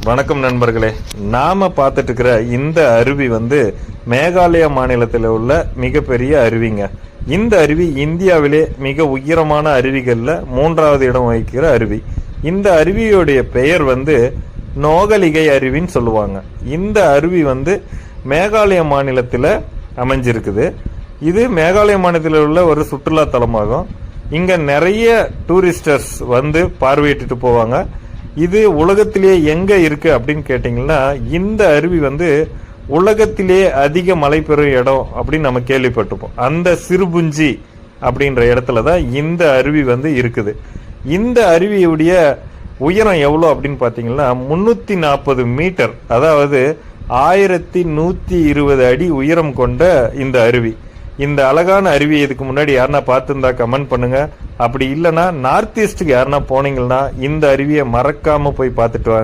வணக்கம் நண்பர்களே. நாம பார்த்துட்டு இருக்கிற இந்த அருவி மேகாலயா மாநிலத்தில் உள்ள மிகப்பெரிய அருவிங்க. இந்த அருவி இந்தியாவிலே மிக உயரமான அருவிகள்ல 3வது இடம் வகிக்கிற அருவி. இந்த அருவியுடைய பெயர் நோகலிகை அருவின்னு சொல்லுவாங்க. இந்த அருவி மேகாலய மாநிலத்தில் அமைஞ்சிருக்குது. இது மேகாலய மாநிலத்தில் உள்ள ஒரு சுற்றுலா தலமாகும். இங்க நிறைய டூரிஸ்டர்ஸ் பார்வையிட்டு போவாங்க. இது உலகத்திலேயே எங்க இருக்கு அப்படின்னு கேட்டீங்கன்னா, இந்த அருவி உலகத்திலேயே அதிக மழை பெறும் இடம் அப்படின்னு நம்ம கேள்விப்பட்டிருப்போம். அந்த சிறுபுஞ்சி அப்படின்ற இடத்துல தான் இந்த அருவி இருக்குது. இந்த அருவியுடைய உயரம் எவ்வளோ அப்படின்னு பார்த்தீங்கன்னா 340 மீட்டர், அதாவது 1120 அடி உயரம் கொண்ட இந்த அருவி. இந்த அழகான அருவி இதுக்கு முன்னாடி யாருன்னா பார்த்துருந்தா கமெண்ட் பண்ணுங்க. அப்படி இல்லைன்னா நார்த் ஈஸ்டுக்கு யாருன்னா போனீங்கன்னா இந்த அருவியை மறக்காம போய் பார்த்துட்டு வாங்க.